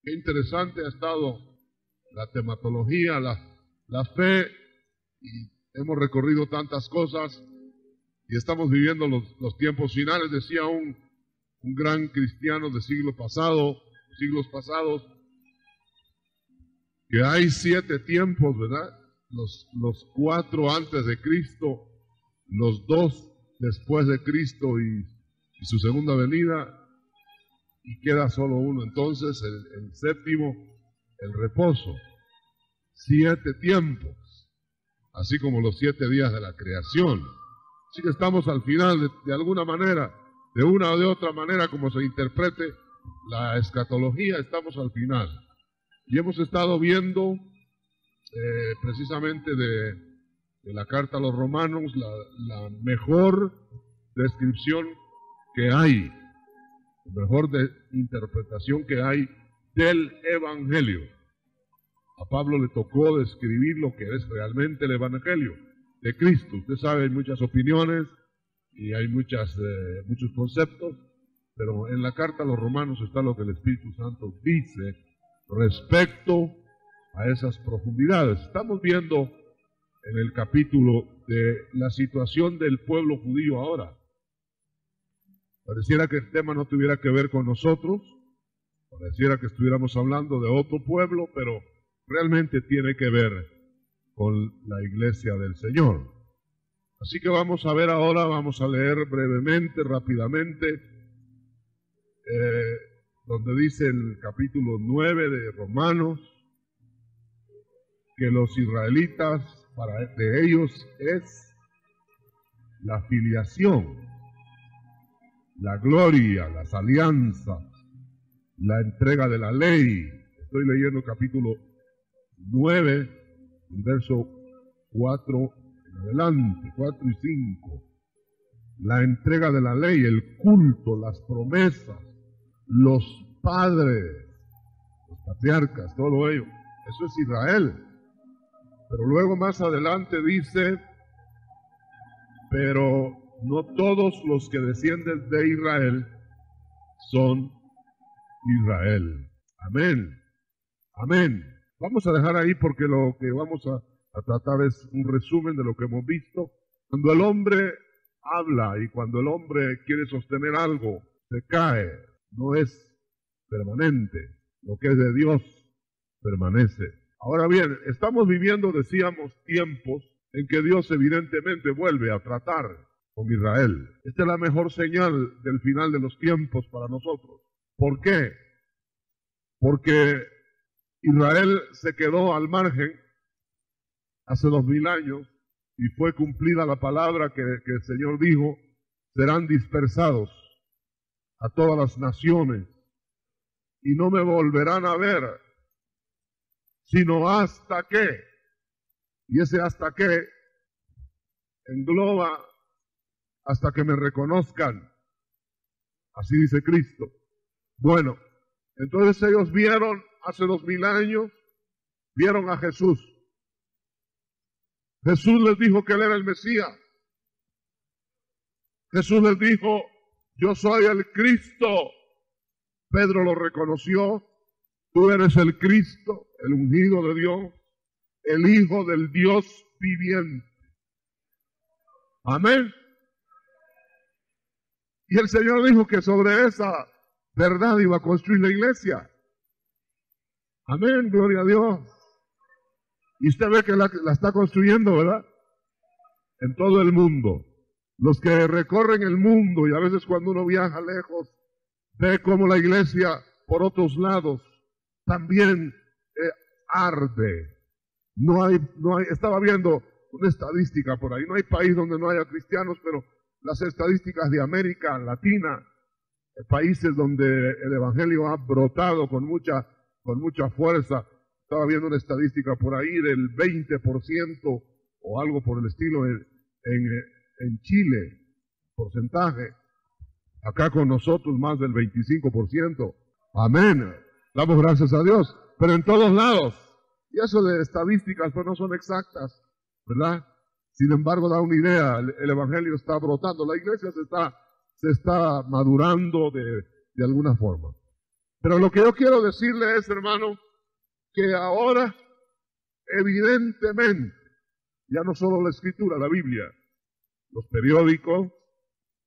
Qué interesante ha estado la tematología, la fe, y hemos recorrido tantas cosas y estamos viviendo los tiempos finales. Decía un gran cristiano de siglos pasados, que hay 7 tiempos, ¿verdad? Los 4 antes de Cristo, los 2 después de Cristo y su segunda venida, y queda solo uno. Entonces, el séptimo, el reposo. 7 tiempos, así como los 7 días de la creación. Así que estamos al final, de alguna manera, de una o de otra manera, como se interprete la escatología, estamos al final. Y hemos estado viendo precisamente de la carta a los romanos la mejor descripción que hay, la mejor interpretación que hay del Evangelio. A Pablo le tocó describir lo que es realmente el Evangelio de Cristo. Usted sabe, hay muchas opiniones y hay muchos conceptos, pero en la carta a los romanos está lo que el Espíritu Santo dice respecto a esas profundidades. Estamos viendo en el capítulo de la situación del pueblo judío ahora. Pareciera que el tema no tuviera que ver con nosotros, pareciera que estuviéramos hablando de otro pueblo, pero realmente tiene que ver con la iglesia del Señor. Así que vamos a ver ahora, vamos a leer brevemente, rápidamente, donde dice el capítulo 9 de Romanos, que los israelitas, de ellos es la filiación, la gloria, las alianzas, la entrega de la ley. Estoy leyendo capítulo 9, verso 4 en adelante, 4 y 5. La entrega de la ley, el culto, las promesas, los padres, los patriarcas, todo ello. Eso es Israel. Pero luego más adelante dice, pero no todos los que descienden de Israel son Israel. Amén. Amén. Vamos a dejar ahí porque lo que vamos a tratar es un resumen de lo que hemos visto. Cuando el hombre habla y cuando el hombre quiere sostener algo, se cae, no es permanente. Lo que es de Dios permanece. Ahora bien, estamos viviendo, decíamos, tiempos en que Dios evidentemente vuelve a tratar con Israel. Esta es la mejor señal del final de los tiempos para nosotros. ¿Por qué? Porque Israel se quedó al margen hace 2000 años y fue cumplida la palabra que el Señor dijo: serán dispersados a todas las naciones y no me volverán a ver, sino hasta que, y ese hasta que engloba hasta que me reconozcan, así dice Cristo. Bueno, entonces ellos vieron hace 2000 años, vieron a Jesús. Jesús les dijo que Él era el Mesías. Jesús les dijo: yo soy el Cristo. Pedro lo reconoció: tú eres el Cristo, el ungido de Dios, el Hijo del Dios viviente. Amén. Y el Señor dijo que sobre esa verdad iba a construir la iglesia. Amén, gloria a Dios. Y usted ve que la está construyendo, ¿verdad? En todo el mundo. Los que recorren el mundo, y a veces cuando uno viaja lejos, ve cómo la iglesia por otros lados también arde. No hay, estaba viendo una estadística por ahí, no hay país donde no haya cristianos, pero las estadísticas de América Latina, países donde el evangelio ha brotado con mucha fuerza. Estaba viendo una estadística por ahí del 20% o algo por el estilo en Chile, porcentaje. Acá con nosotros más del 25%. Amén. Damos gracias a Dios. Pero en todos lados. Y eso de estadísticas pues no son exactas, ¿verdad? Sin embargo da una idea. El evangelio está brotando. La iglesia se está madurando de alguna forma. Pero lo que yo quiero decirle es, hermano, que ahora, evidentemente, ya no solo la Escritura, la Biblia, los periódicos,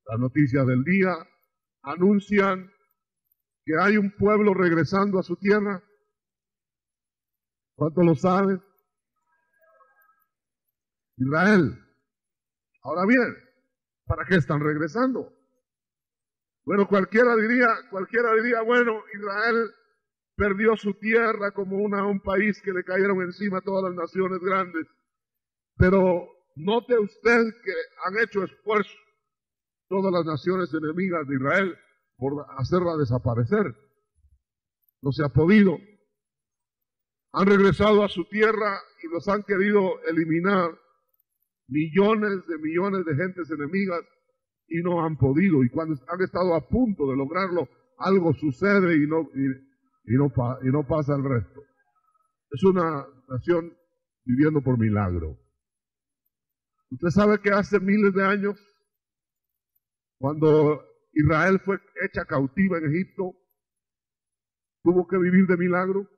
las noticias del día, anuncian que hay un pueblo regresando a su tierra. ¿Cuántos lo saben? Israel. Ahora bien, ¿para qué están regresando? Bueno, cualquiera diría, bueno, Israel perdió su tierra como un país que le cayeron encima todas las naciones grandes. Pero note usted que han hecho esfuerzo todas las naciones enemigas de Israel por hacerla desaparecer. No se ha podido. Han regresado a su tierra y los han querido eliminar millones de gentes enemigas y no han podido. Y cuando han estado a punto de lograrlo, algo sucede y no pasa el resto. Es una nación viviendo por milagro. Usted sabe que hace miles de años, cuando Israel fue hecha cautiva en Egipto, tuvo que vivir de milagro.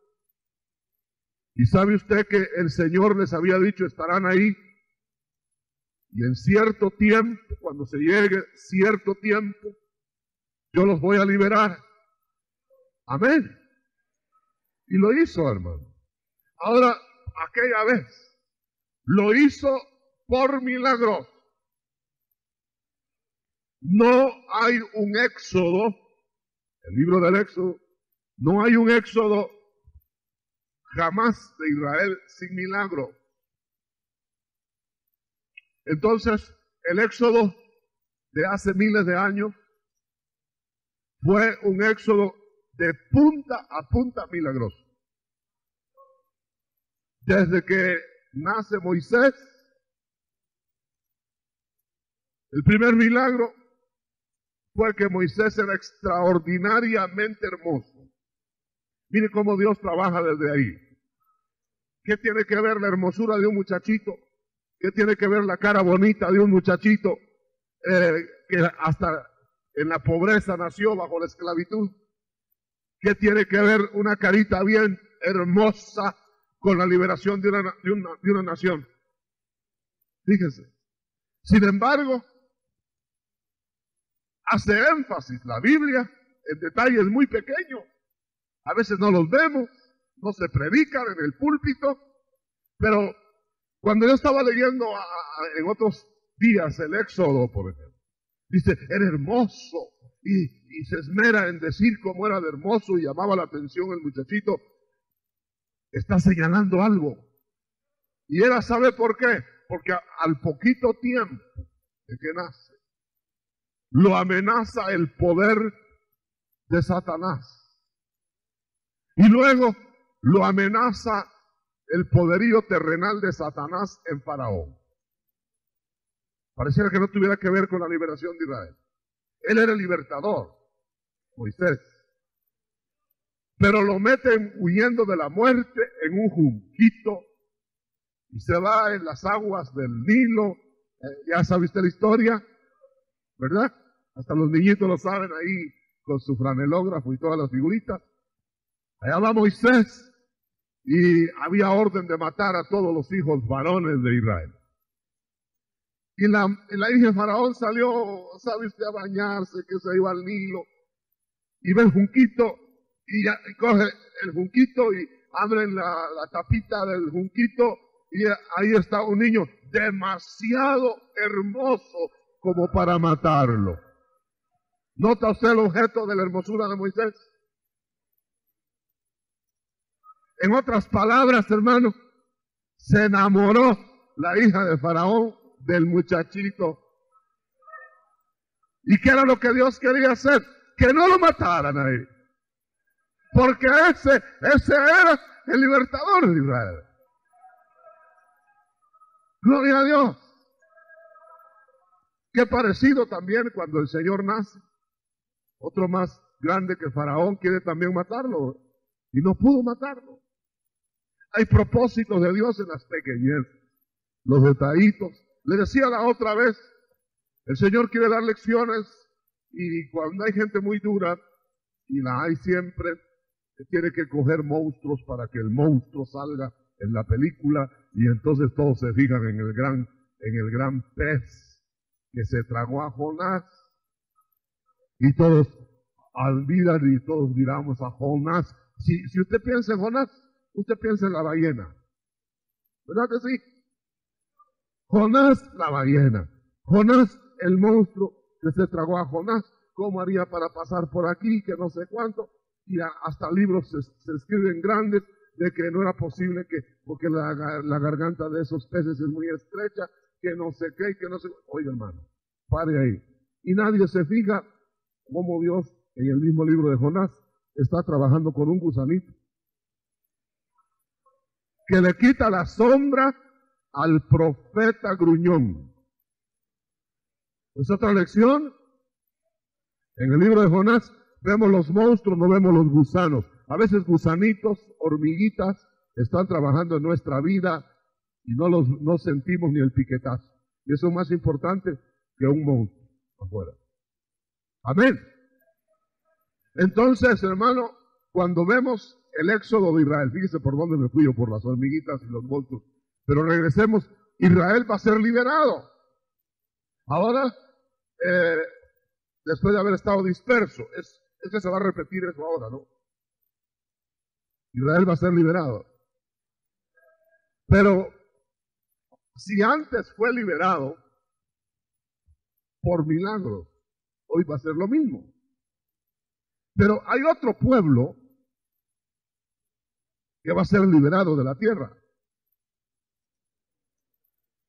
Y sabe usted que el Señor les había dicho, estarán ahí. Y en cierto tiempo, cuando se llegue cierto tiempo, yo los voy a liberar. Amén. Y lo hizo, hermano. Ahora, aquella vez, lo hizo por milagro. No hay un éxodo, el libro del Éxodo, no hay un éxodo jamás de Israel sin milagro. Entonces, el éxodo de hace miles de años fue un éxodo de punta a punta milagroso. Desde que nace Moisés, el primer milagro fue que Moisés era extraordinariamente hermoso. Mire cómo Dios trabaja desde ahí. ¿Qué tiene que ver la hermosura de un muchachito? ¿Qué tiene que ver la cara bonita de un muchachito que hasta en la pobreza nació bajo la esclavitud? ¿Qué tiene que ver una carita bien hermosa con la liberación de una nación? Fíjese. Sin embargo, hace énfasis la Biblia en detalles muy pequeños. A veces no los vemos, no se predican en el púlpito, pero cuando yo estaba leyendo en otros días el Éxodo, por ejemplo, dice, era hermoso, y se esmera en decir cómo era de hermoso y llamaba la atención el muchachito. Está señalando algo. Y él sabe por qué, porque al poquito tiempo de que nace, lo amenaza el poder de Satanás. Y luego lo amenaza el poderío terrenal de Satanás en Faraón. Pareciera que no tuviera que ver con la liberación de Israel. Él era el libertador, Moisés. Pero lo meten huyendo de la muerte en un junquito y se va en las aguas del Nilo. Ya sabe usted la historia, ¿verdad? Hasta los niñitos lo saben ahí con su franelógrafo y todas las figuritas. Allá va Moisés y había orden de matar a todos los hijos varones de Israel. Y la hija de Faraón salió, sabe usted, a bañarse, que se iba al Nilo, y ve el junquito, y coge el junquito y abren la tapita del junquito, y ahí está un niño demasiado hermoso como para matarlo. ¿Nota usted el objeto de la hermosura de Moisés? En otras palabras, hermano, se enamoró la hija de Faraón del muchachito. ¿Y qué era lo que Dios quería hacer? Que no lo mataran a él. Porque ese era el libertador de Israel. Gloria a Dios. Qué parecido también cuando el Señor nace. Otro más grande que Faraón quiere también matarlo. Y no pudo matarlo. Hay propósitos de Dios en las pequeñeces, los detallitos. Le decía la otra vez, el Señor quiere dar lecciones y cuando hay gente muy dura, y la hay siempre, que tiene que coger monstruos para que el monstruo salga en la película, y entonces todos se fijan en el gran pez que se tragó a Jonás, y todos olvidan y todos miramos a Jonás. Si usted piensa en Jonás, usted piensa en la ballena, ¿verdad que sí? Jonás, la ballena. Jonás, el monstruo que se tragó a Jonás. ¿Cómo haría para pasar por aquí? Que no sé cuánto. Y hasta libros se escriben grandes de que no era posible porque la garganta de esos peces es muy estrecha, que no sé qué, que no sé. Oiga, hermano, pare ahí. Y nadie se fija cómo Dios, en el mismo libro de Jonás, está trabajando con un gusanito que le quita la sombra al profeta gruñón. ¿Es otra lección? En el libro de Jonás vemos los monstruos, no vemos los gusanos. A veces gusanitos, hormiguitas, están trabajando en nuestra vida y no sentimos ni el piquetazo. Y eso es más importante que un monstruo afuera. Amén. Entonces, hermano, cuando vemos el éxodo de Israel, fíjese por dónde me fui yo, por las hormiguitas y los monstruos. Pero regresemos, Israel va a ser liberado. Ahora, después de haber estado disperso, es que se va a repetir eso ahora, ¿no? Israel va a ser liberado. Pero, si antes fue liberado por milagros, hoy va a ser lo mismo. Pero hay otro pueblo que va a ser liberado de la tierra.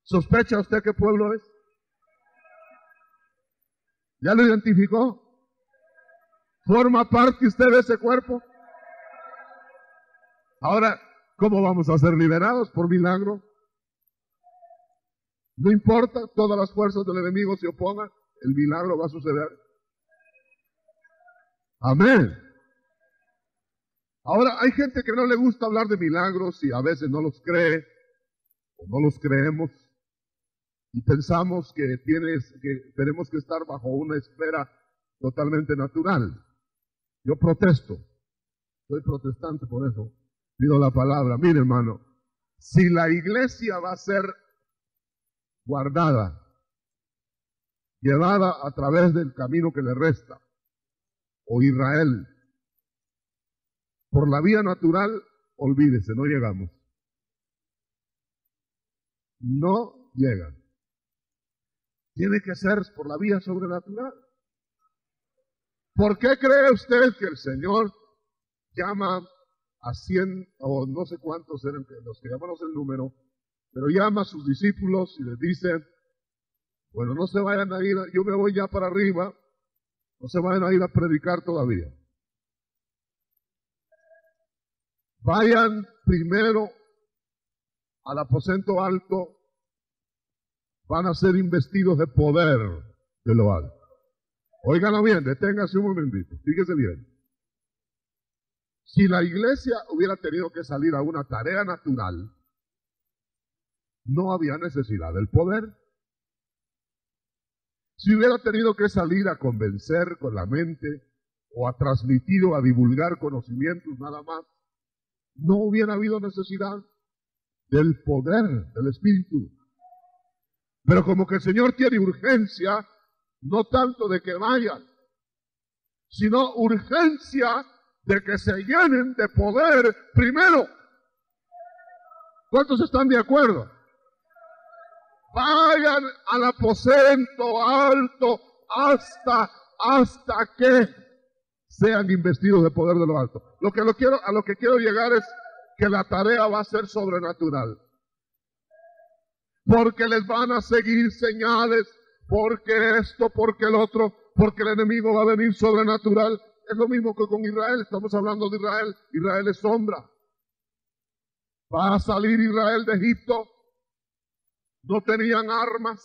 ¿Sospecha usted qué pueblo es? ¿Ya lo identificó? ¿Forma parte usted de ese cuerpo? Ahora, ¿cómo vamos a ser liberados? ¿Por milagro? No importa, todas las fuerzas del enemigo se opongan, el milagro va a suceder. Amén. Ahora, hay gente que no le gusta hablar de milagros y a veces no los cree o no los creemos y pensamos que tenemos que estar bajo una esfera totalmente natural. Yo protesto, soy protestante por eso, pido la palabra. Mire, hermano, si la iglesia va a ser guardada, llevada a través del camino que le resta, o Israel, por la vía natural, olvídese, no llegamos. No llegan. Tiene que ser por la vía sobrenatural. ¿Por qué cree usted que el Señor llama a 100 o no sé cuántos eran los que llamamos el número, pero llama a sus discípulos y les dice, bueno, no se vayan a ir, yo me voy ya para arriba, no se vayan a ir a predicar todavía. Vayan primero al aposento alto, van a ser investidos de poder de lo alto. Óiganlo bien, deténganse un momentito, fíjese bien. Si la iglesia hubiera tenido que salir a una tarea natural, no había necesidad del poder. Si hubiera tenido que salir a convencer con la mente o a transmitir o a divulgar conocimientos nada más, no hubiera habido necesidad del poder del Espíritu. Pero como que el Señor tiene urgencia, no tanto de que vayan, sino urgencia de que se llenen de poder primero. ¿Cuántos están de acuerdo? Vayan al aposento alto hasta que sean investidos de poder de lo alto. A lo que quiero llegar es que la tarea va a ser sobrenatural. Porque les van a seguir señales, porque esto, porque el otro, porque el enemigo va a venir sobrenatural. Es lo mismo que con Israel, estamos hablando de Israel. Israel es sombra. Va a salir Israel de Egipto. No tenían armas.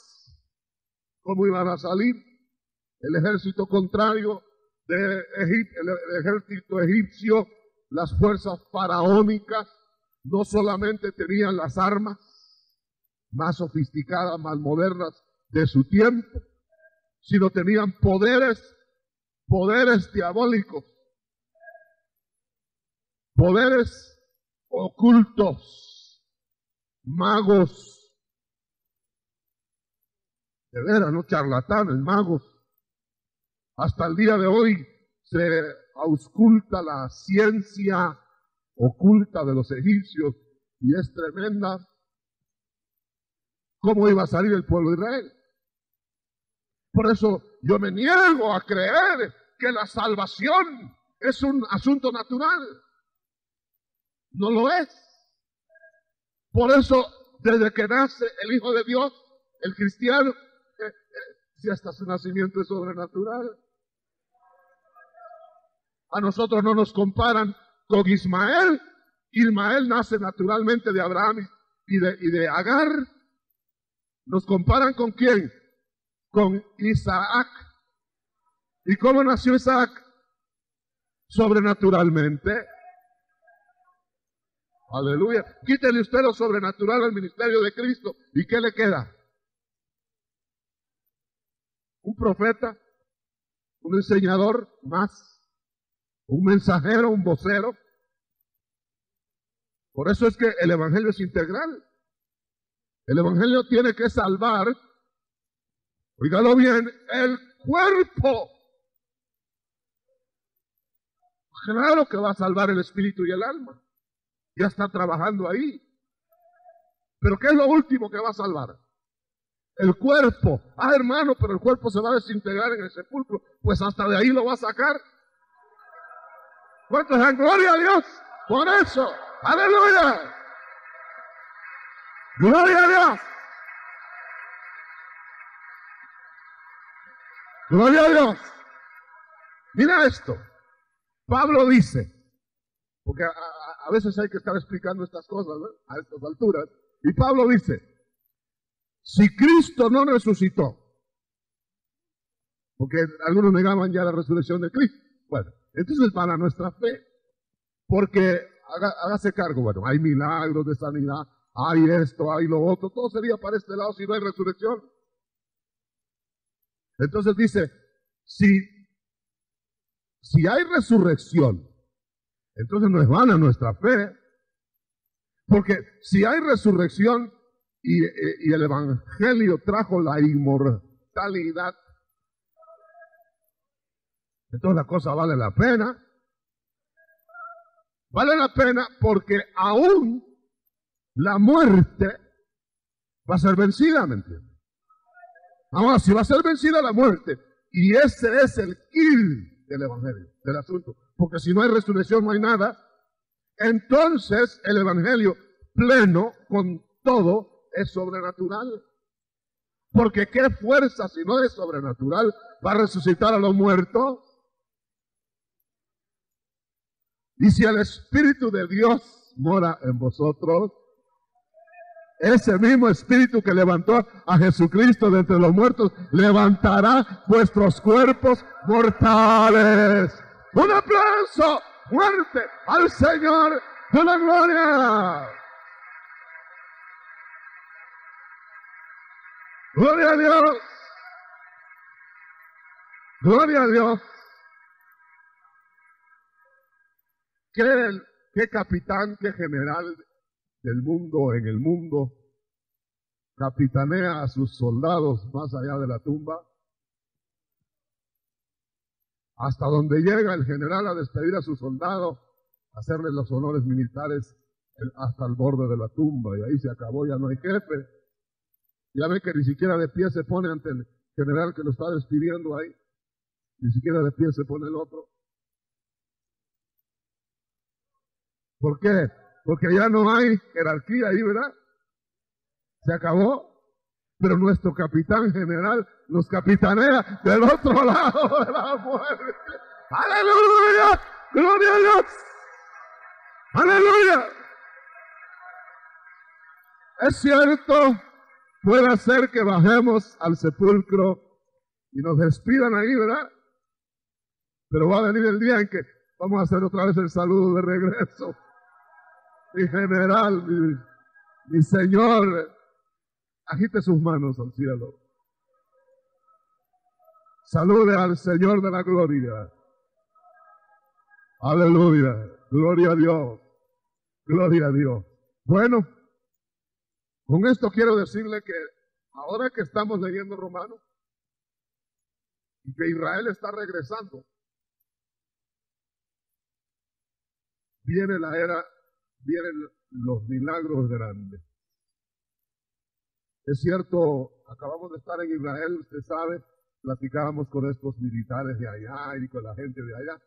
¿Cómo iban a salir? El ejército contrario de Egipto, el ejército egipcio, las fuerzas faraónicas, no solamente tenían las armas más sofisticadas, más modernas de su tiempo, sino tenían poderes diabólicos. poderes ocultos, magos, de veras, no charlatanes, magos. Hasta el día de hoy se ausculta la ciencia oculta de los egipcios y es tremenda. ¿Cómo iba a salir el pueblo de Israel? Por eso yo me niego a creer que la salvación es un asunto natural. No lo es. Por eso, desde que nace el Hijo de Dios, el cristiano, si hasta su nacimiento es sobrenatural. A nosotros no nos comparan con Ismael. Ismael nace naturalmente de Abraham y de Agar. ¿Nos comparan con quién? Con Isaac. ¿Y cómo nació Isaac? Sobrenaturalmente. Aleluya. Quítele usted lo sobrenatural al ministerio de Cristo. ¿Y qué le queda? Un profeta, un enseñador más, un mensajero, un vocero. Por eso es que el evangelio es integral. El evangelio tiene que salvar, oígalo bien, el cuerpo. Claro que va a salvar el espíritu y el alma. Ya está trabajando ahí. Pero ¿qué es lo último que va a salvar? El cuerpo. Ah, hermano, pero el cuerpo se va a desintegrar en el sepulcro. Pues hasta de ahí lo va a sacar. ¿Cuántos dan gloria a Dios por eso? ¡Aleluya! ¡Gloria a Dios! ¡Gloria a Dios! Mira esto. Pablo dice, porque a veces hay que estar explicando estas cosas, ¿no?, a estas alturas. Y Pablo dice, si Cristo no resucitó, porque algunos negaban ya la resurrección de Cristo. Bueno, entonces para nuestra fe, porque hágase cargo, bueno, hay milagros de sanidad, hay esto, hay lo otro, todo sería para este lado si no hay resurrección. Entonces dice, si hay resurrección, entonces no es vana nuestra fe, porque si hay resurrección y el evangelio trajo la inmortalidad, entonces la cosa vale la pena. Vale la pena porque aún la muerte va a ser vencida, ¿me entiendes? Ahora, si va a ser vencida la muerte, y ese es el kill del evangelio, del asunto, porque si no hay resurrección no hay nada, entonces el evangelio pleno con todo es sobrenatural. Porque qué fuerza, si no es sobrenatural, va a resucitar a los muertos. Y si el Espíritu de Dios mora en vosotros, ese mismo Espíritu que levantó a Jesucristo de entre los muertos, levantará vuestros cuerpos mortales. Un aplauso fuerte al Señor de la gloria. Gloria a Dios. Gloria a Dios. ¿Qué capitán, qué general del mundo, en el mundo, capitanea a sus soldados más allá de la tumba? Hasta donde llega el general a despedir a sus soldados, a hacerles los honores militares hasta el borde de la tumba, y ahí se acabó, ya no hay jefe. Ya ve que ni siquiera de pie se pone ante el general que lo está despidiendo ahí, ni siquiera de pie se pone el otro. ¿Por qué? Porque ya no hay jerarquía ahí, ¿verdad? Se acabó. Pero nuestro capitán general nos capitanea del otro lado de la muerte. ¡Aleluya! ¡Gloria a Dios! ¡Aleluya! Es cierto, puede ser que bajemos al sepulcro y nos despidan ahí, ¿verdad? Pero va a venir el día en que vamos a hacer otra vez el saludo de regreso. Mi general, mi Señor, agite sus manos al cielo. Salude al Señor de la gloria. Aleluya. Gloria a Dios. Gloria a Dios. Bueno, con esto quiero decirle que ahora que estamos leyendo Romanos y que Israel está regresando, viene la era, vienen los milagros grandes. Es cierto, acabamos de estar en Israel, usted sabe, platicábamos con estos militares de allá y con la gente de allá.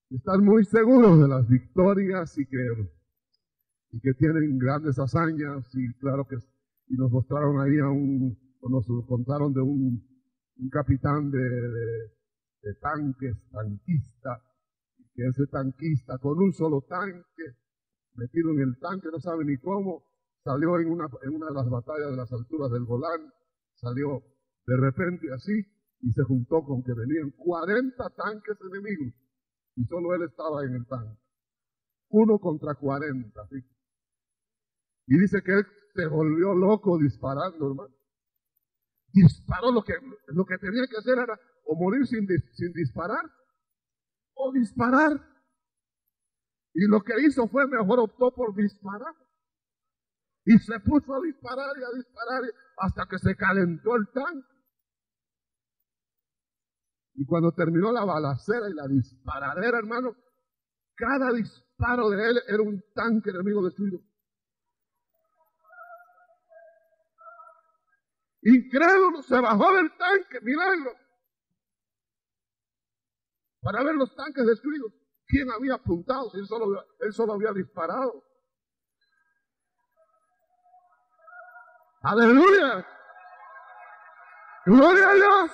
Están muy seguros de las victorias y que tienen grandes hazañas, y claro que y nos mostraron ahí o nos contaron de un capitán de tanques, tanquista, que ese tanquista con un solo tanque, metido en el tanque, no sabe ni cómo, salió en una de las batallas de las alturas del Golán, salió de repente así y se juntó con que venían 40 tanques enemigos y solo él estaba en el tanque. 1 contra 40, ¿sí? Y dice que él se volvió loco disparando, hermano. Disparó, lo que tenía que hacer era o morir sin disparar o disparar. Y lo que hizo fue, mejor optó por disparar. Y se puso a disparar y a disparar hasta que se calentó el tanque. Y cuando terminó la balacera y la disparadera, hermano, cada disparo de él era un tanque enemigo destruido. Incrédulo, se bajó del tanque, milagro, para ver los tanques destruidos. ¿Quién había apuntado si él solo había disparado? ¡Aleluya! ¡Gloria a Dios!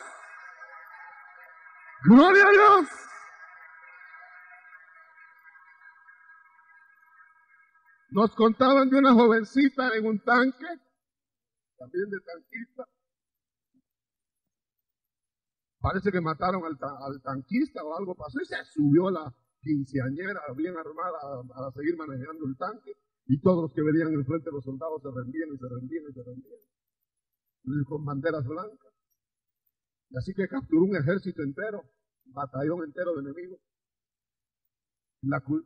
¡Gloria a Dios! Nos contaban de una jovencita en un tanque, también de tanquista. Parece que mataron al tanquista o algo pasó y se subió la quinceañera bien armada a seguir manejando el tanque, y todos los que venían enfrente de los soldados se rendían y se rendían y se rendían, y con banderas blancas. Y así que capturó un ejército entero, un batallón entero de enemigos.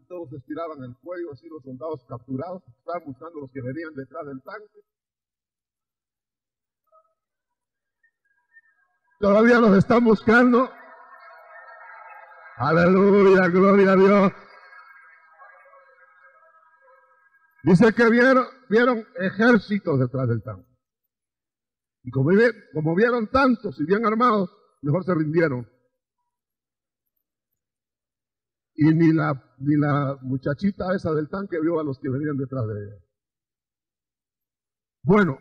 Todos estiraban el cuello, así los soldados capturados estaban buscando los que venían detrás del tanque. Todavía los están buscando. Aleluya, gloria a Dios. Dice que vieron ejércitos detrás del tanque. Y como vieron tantos y bien armados, mejor se rindieron. Y ni la muchachita esa del tanque vio a los que venían detrás de ella. Bueno,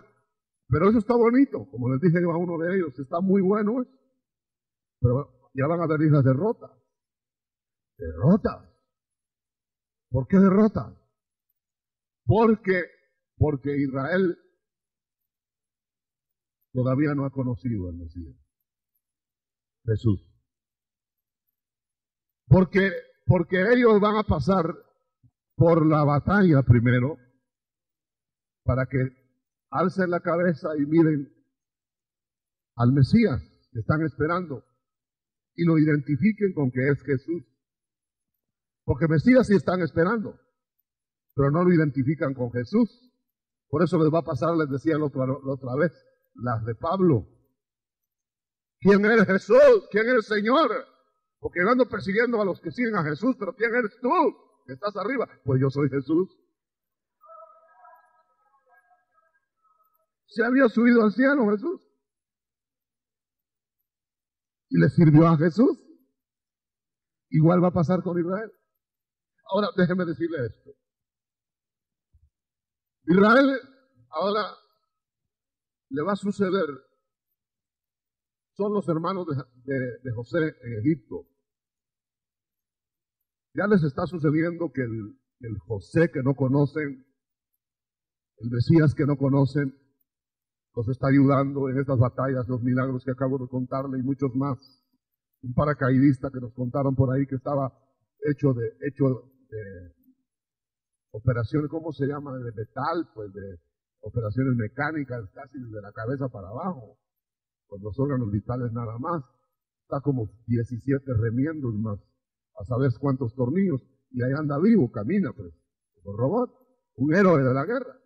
pero eso está bonito, como les dije yo a uno de ellos, está muy bueno eso. Pero ya van a venir las derrotas. ¿Derrotas? ¿Por qué derrotas? Porque Israel todavía no ha conocido al Mesías, Jesús. Porque ellos van a pasar por la batalla primero, para que alcen la cabeza y miren al Mesías que están esperando y lo identifiquen con que es Jesús. Porque Mesías sí están esperando, pero no lo identifican con Jesús. Por eso les va a pasar, les decía la otra vez, las de Pablo. ¿Quién eres Jesús? ¿Quién eres Señor? Porque yo ando persiguiendo a los que siguen a Jesús, pero ¿quién eres tú que estás arriba? Pues yo soy Jesús. Se había subido al cielo Jesús y le sirvió a Jesús. Igual va a pasar con Israel. Ahora déjeme decirle esto. Israel ahora le va a suceder, son los hermanos de José en Egipto. Ya les está sucediendo que el José que no conocen, el Mesías que no conocen, los está ayudando en estas batallas, los milagros que acabo de contarle y muchos más. Un paracaidista que nos contaron por ahí que estaba hecho de operaciones, ¿cómo se llama? De metal, pues de operaciones mecánicas, casi desde la cabeza para abajo, con los órganos vitales nada más. Está como 17 remiendos más, a saber cuántos tornillos, y ahí anda vivo, camina, pues, como robot, un héroe de la guerra.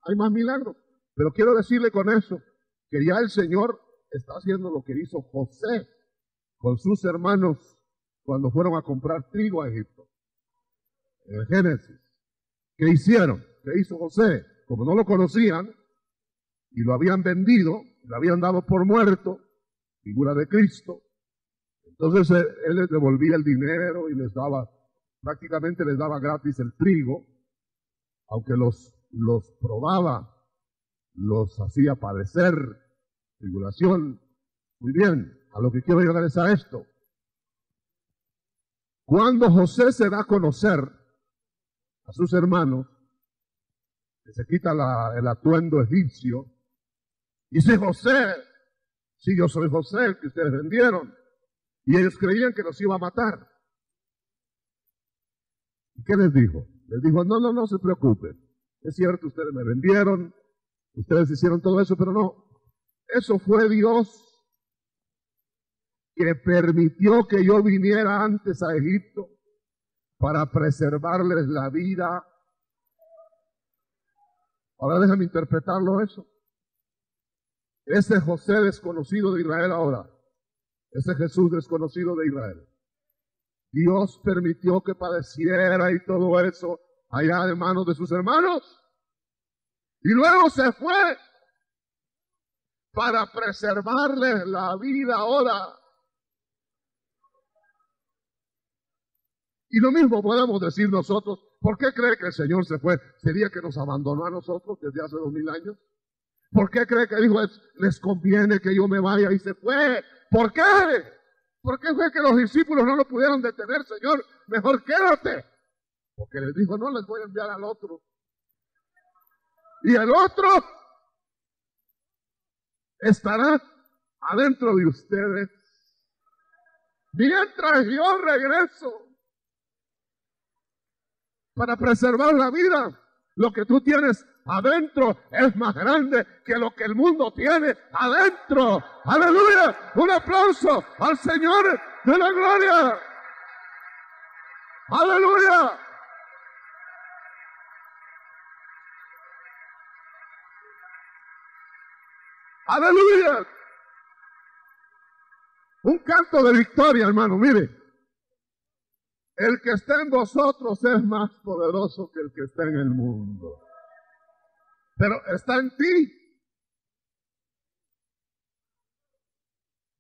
Hay más milagros. Pero quiero decirle con eso que ya el Señor está haciendo lo que hizo José con sus hermanos cuando fueron a comprar trigo a Egipto. En el Génesis. ¿Qué hicieron? ¿Qué hizo José? Como no lo conocían y lo habían vendido, lo habían dado por muerto, figura de Cristo, entonces él les devolvía el dinero y les daba, prácticamente les daba gratis el trigo, aunque los probaba, los hacía padecer, tribulación. Muy bien, a lo que quiero llegar es a esto. Cuando José se da a conocer a sus hermanos, que se quita el atuendo egipcio, dice José, sí, yo soy José, el que ustedes vendieron. Y ellos creían que los iba a matar. ¿Y qué les dijo? Les dijo, no se preocupen. Es cierto, ustedes me vendieron, ustedes hicieron todo eso, pero no. Eso fue Dios que permitió que yo viniera antes a Egipto para preservarles la vida. Ahora déjame interpretarlo eso. Ese José desconocido de Israel ahora, ese Jesús desconocido de Israel, Dios permitió que padeciera y todo eso allá de manos de sus hermanos. Y luego se fue para preservarles la vida ahora. Y lo mismo podemos decir nosotros. ¿Por qué cree que el Señor se fue? ¿Sería que nos abandonó a nosotros desde hace 2000 años? ¿Por qué cree que dijo, les conviene que yo me vaya y se fue? ¿Por qué? ¿Por qué fue que los discípulos no lo pudieron detener, Señor? Mejor quédate. Porque les dijo, no les voy a enviar al otro. Y el otro estará adentro de ustedes mientras yo regreso para preservar la vida. Lo que tú tienes adentro es más grande que lo que el mundo tiene adentro. ¡Aleluya! Un aplauso al Señor de la gloria. ¡Aleluya! ¡Aleluya! Un canto de victoria, hermano, mire. El que está en vosotros es más poderoso que el que está en el mundo. Pero está en ti.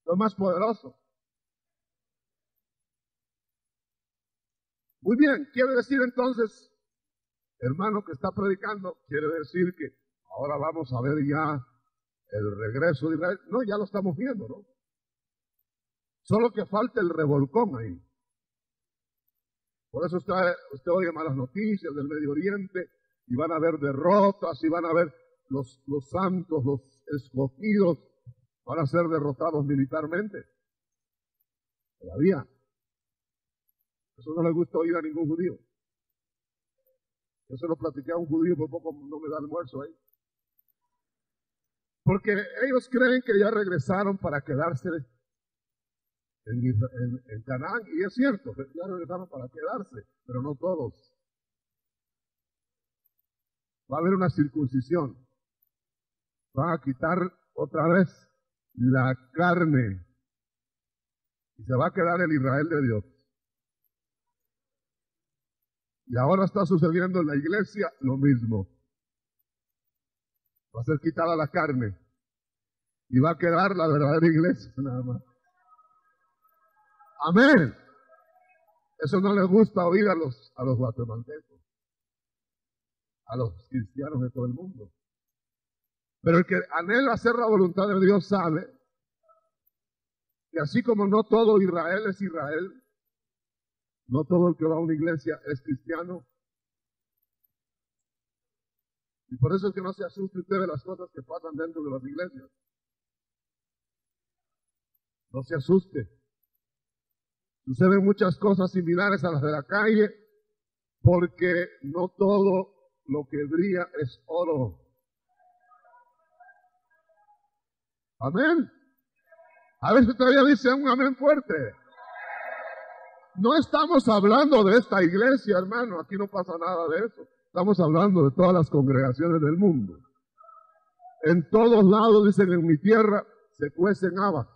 Lo más poderoso. Muy bien, quiere decir entonces, hermano que está predicando, quiere decir que ahora vamos a ver ya el regreso de Israel. No, ya lo estamos viendo, ¿no? Solo que falta el revolcón ahí. Por eso usted oye malas noticias del Medio Oriente y van a haber derrotas y van a ver los santos, los escogidos, van a ser derrotados militarmente. Todavía. Eso no le gusta oír a ningún judío. Yo se lo platiqué a un judío, por poco no me da almuerzo ahí. Porque ellos creen que ya regresaron para quedarse en Canaán, y es cierto, ya regresaron para quedarse, pero no todos. Va a haber una circuncisión. Van a quitar otra vez la carne y se va a quedar el Israel de Dios. Y ahora está sucediendo en la iglesia lo mismo. Va a ser quitada la carne y va a quedar la verdadera iglesia nada más. Amén. Eso no les gusta oír a los guatemaltecos, a los cristianos de todo el mundo. Pero el que anhela hacer la voluntad de Dios sabe que así como no todo Israel es Israel, no todo el que va a una iglesia es cristiano. Y por eso es que no se asuste usted de las cosas que pasan dentro de las iglesias. No se asuste. Suceden muchas cosas similares a las de la calle, porque no todo lo que brilla es oro. Amén. A veces todavía dice un amén fuerte. no estamos hablando de esta iglesia, hermano, aquí no pasa nada de eso. Estamos hablando de todas las congregaciones del mundo. En todos lados, dicen, en mi tierra se cuecen habas.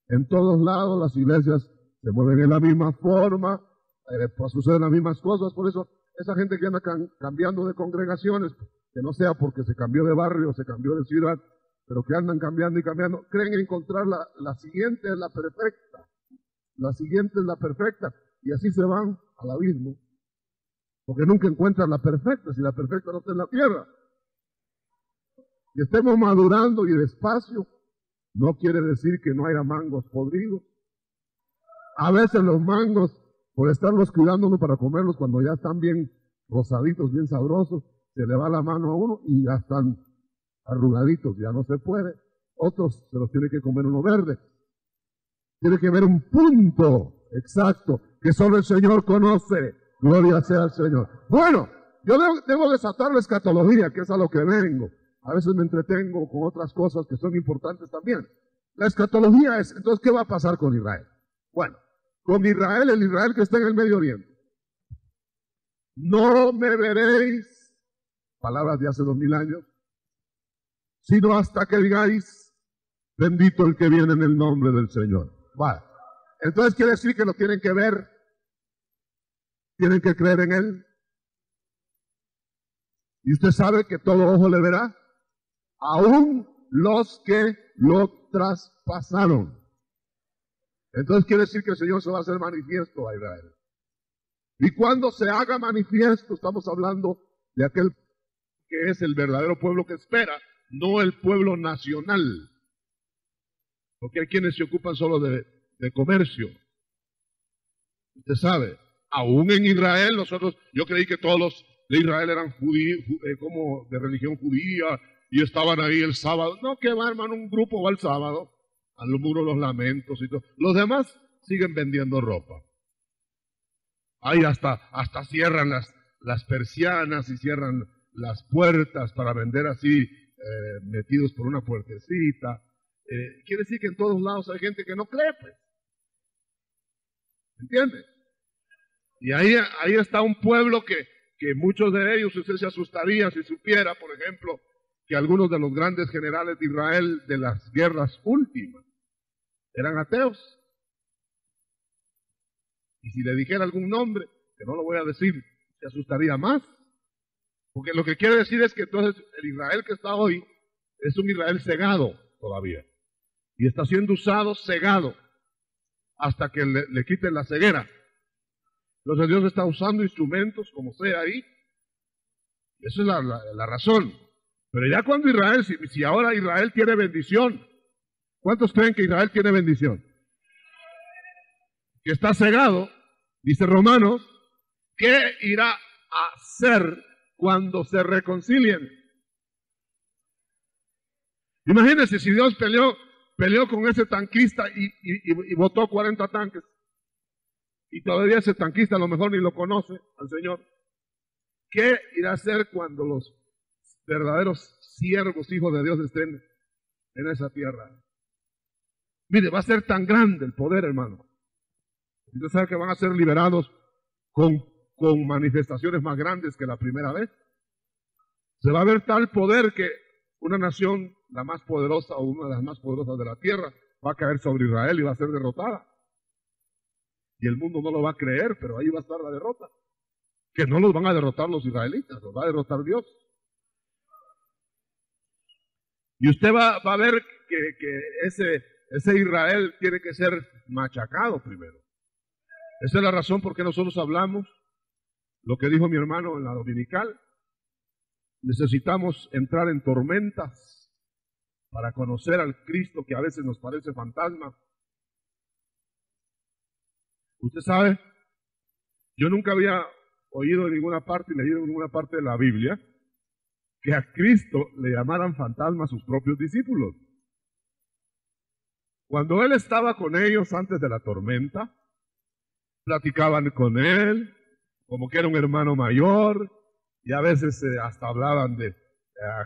En todos lados las iglesias se mueven en la misma forma, pues suceden las mismas cosas. Por eso esa gente que anda cambiando de congregaciones, que no sea porque se cambió de barrio, se cambió de ciudad, pero que andan cambiando y cambiando, creen encontrar la siguiente es la perfecta. La siguiente es la perfecta. Y así se van al abismo. Porque nunca encuentran la perfecta, si la perfecta no está en la tierra. Que estemos madurando y despacio, no quiere decir que no haya mangos podridos. A veces los mangos, por estarlos cuidándonos para comerlos cuando ya están bien rosaditos, bien sabrosos, se le va la mano a uno y ya están arrugaditos, ya no se puede. Otros se los tiene que comer uno verde. Tiene que haber un punto exacto que solo el Señor conoce. Gloria sea al Señor. Bueno, yo debo desatar la escatología, que es a lo que vengo. A veces me entretengo con otras cosas que son importantes también. La escatología es, entonces, ¿qué va a pasar con Israel? Bueno, con Israel, el Israel que está en el Medio Oriente. No me veréis, palabras de hace 2000 años, sino hasta que digáis, bendito el que viene en el nombre del Señor. Vale. Entonces quiere decir que lo tienen que ver, tienen que creer en Él. Y usted sabe que todo ojo le verá, aún los que lo traspasaron. Entonces quiere decir que el Señor se va a hacer manifiesto a Israel. Y cuando se haga manifiesto, estamos hablando de aquel que es el verdadero pueblo que espera, no el pueblo nacional. Porque hay quienes se ocupan solo de comercio. Usted sabe, aún en Israel, yo creí que todos los de Israel eran judíos, como de religión judía, y estaban ahí el sábado. No, que va, hermano, un grupo va el sábado, al muro los lamentos y todo. Los demás siguen vendiendo ropa. Ahí hasta cierran las persianas y cierran las puertas para vender así, metidos por una puertecita. Quiere decir que en todos lados hay gente que no cree, pues. ¿Entiende? Y ahí está un pueblo que muchos de ellos, usted se asustaría si supiera, por ejemplo, que algunos de los grandes generales de Israel de las guerras últimas eran ateos. Y si le dijera algún nombre, que no lo voy a decir, se asustaría más. Porque lo que quiere decir es que entonces el Israel que está hoy es un Israel cegado todavía. Y está siendo usado cegado hasta que le quiten la ceguera. Entonces Dios está usando instrumentos como sea ahí. Esa es la razón. Pero ya cuando Israel, si ahora Israel tiene bendición, ¿cuántos creen que Israel tiene bendición? Que está cegado, dice Romanos, ¿qué irá a hacer cuando se reconcilien? Imagínense si Dios peleó con ese tanquista y botó 40 tanques. Y todavía ese tanquista a lo mejor ni lo conoce al Señor. ¿Qué irá a hacer cuando los verdaderos siervos, hijos de Dios, estén en esa tierra? Mire, va a ser tan grande el poder, hermano. Usted sabe que van a ser liberados con manifestaciones más grandes que la primera vez. Se va a ver tal poder que una nación, la más poderosa o una de las más poderosas de la tierra, va a caer sobre Israel y va a ser derrotada. Y el mundo no lo va a creer, pero ahí va a estar la derrota. Que no los van a derrotar los israelitas, los va a derrotar Dios. Y usted va a ver que ese Israel tiene que ser machacado primero. Esa es la razón por qué nosotros hablamos lo que dijo mi hermano en la dominical. Necesitamos entrar en tormentas para conocer al Cristo que a veces nos parece fantasma. Usted sabe, yo nunca había oído en ninguna parte y leído en ninguna parte de la Biblia que a Cristo le llamaran fantasma a sus propios discípulos. Cuando Él estaba con ellos antes de la tormenta, platicaban con Él como que era un hermano mayor y a veces hasta hablaban de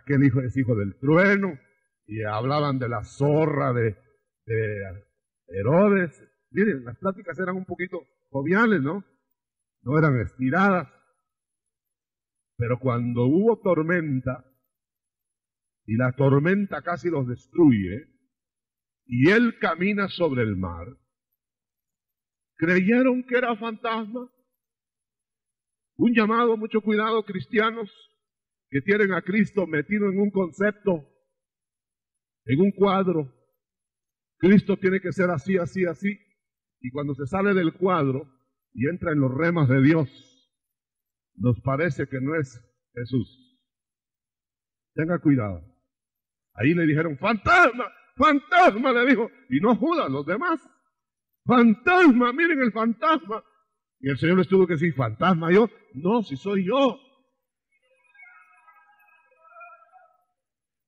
aquel hijo es hijo del trueno y hablaban de la zorra de Herodes Miren, las pláticas eran un poquito joviales, ¿no? No eran estiradas. Pero cuando hubo tormenta, y la tormenta casi los destruye, y él camina sobre el mar, creyeron que era fantasma. Un llamado, mucho cuidado, cristianos que tienen a Cristo metido en un concepto, en un cuadro. Cristo tiene que ser así, así, así. Y cuando se sale del cuadro y entra en los remas de Dios, nos parece que no es Jesús. Tenga cuidado. Ahí le dijeron, fantasma, fantasma, le dijo. Y no Judas, los demás. Fantasma, miren el fantasma. Y el Señor les tuvo que decir, fantasma yo. No, si soy yo.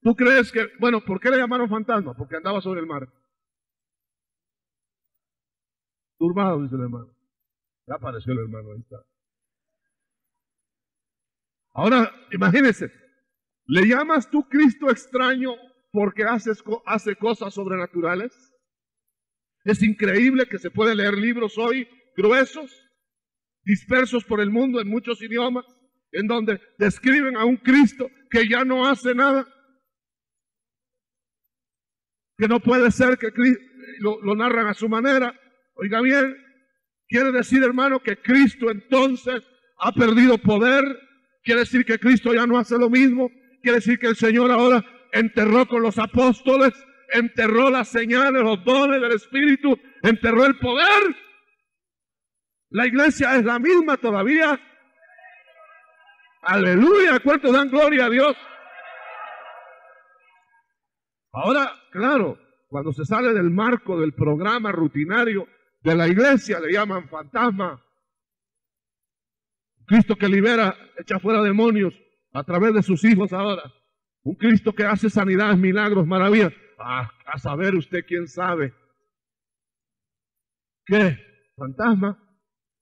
¿Tú crees que, bueno, por qué le llamaron fantasma? Porque andaba sobre el mar. Turbado, dice el hermano. Ya apareció el hermano, ahí está. Ahora, imagínense, ¿le llamas tú Cristo extraño porque hace cosas sobrenaturales? Es increíble que se puede leer libros hoy gruesos, dispersos por el mundo en muchos idiomas, en donde describen a un Cristo que ya no hace nada, que no puede ser, que lo narran a su manera. Oiga bien, quiere decir, hermano, que Cristo entonces ha perdido poder. Quiere decir que Cristo ya no hace lo mismo. Quiere decir que el Señor ahora enterró con los apóstoles, enterró las señales, los dones del Espíritu, enterró el poder. La iglesia es la misma todavía. Aleluya, ¿cuántos dan gloria a Dios? Ahora, claro, cuando se sale del marco del programa rutinario de la iglesia, le llaman fantasma. Cristo que libera, echa fuera demonios a través de sus hijos ahora. Un Cristo que hace sanidades, milagros, maravillas. A saber usted quién sabe. ¿Qué? ¿Fantasma?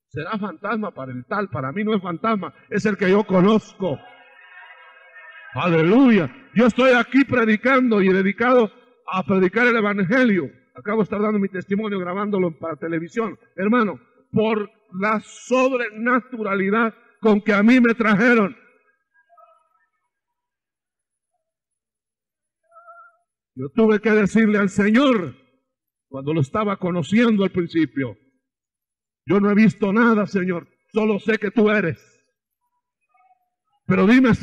¿Será fantasma para el tal? Para mí no es fantasma, es el que yo conozco. Aleluya. Yo estoy aquí predicando y dedicado a predicar el evangelio. Acabo de estar dando mi testimonio, grabándolo para televisión. Hermano, por la sobrenaturalidad con que a mí me trajeron. Yo tuve que decirle al Señor, cuando lo estaba conociendo al principio, yo no he visto nada, Señor, solo sé que tú eres. Pero dime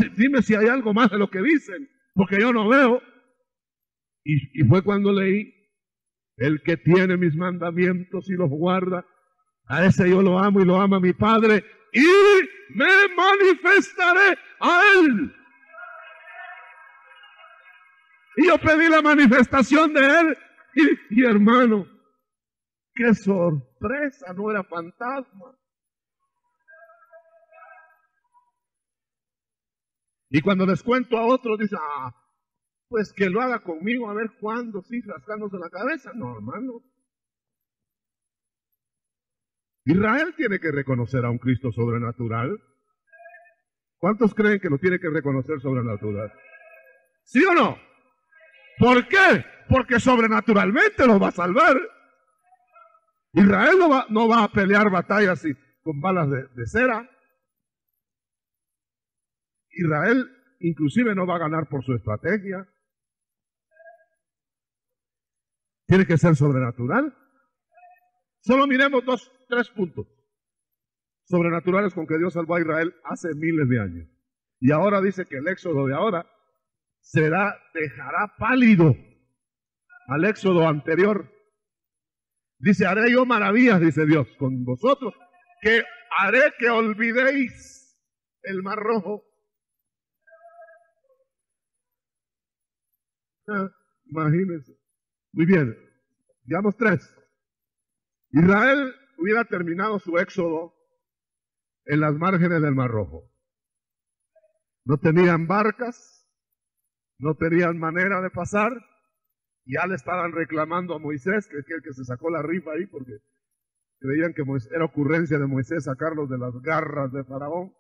si hay algo más de lo que dicen, porque yo no veo. Y fue cuando leí, el que tiene mis mandamientos y los guarda, a ese yo lo amo y lo ama mi Padre, y me manifestaré a él. Y yo pedí la manifestación de él, y hermano, qué sorpresa, no era fantasma. Y cuando les cuento a otros, dicen, pues que lo haga conmigo, a ver cuándo, sí, rascándose la cabeza. No, hermano. Israel tiene que reconocer a un Cristo sobrenatural. ¿Cuántos creen que lo tiene que reconocer sobrenatural? ¿Sí o no? ¿Por qué? Porque sobrenaturalmente lo va a salvar. Israel no va a pelear batallas con balas de cera. Israel inclusive no va a ganar por su estrategia. Tiene que ser sobrenatural. Solo miremos 3 puntos sobrenaturales con que Dios salvó a Israel hace miles de años. Y ahora dice que el éxodo de ahora dejará pálido al éxodo anterior. Dice, haré yo maravillas, dice Dios, con vosotros, que haré que olvidéis el mar rojo. Imagínense. Muy bien, digamos 3. Israel hubiera terminado su éxodo en las márgenes del Mar Rojo. No tenían barcas, no tenían manera de pasar, ya le estaban reclamando a Moisés, que es el que se sacó la rifa ahí, porque creían que era ocurrencia de Moisés sacarlos de las garras de Faraón.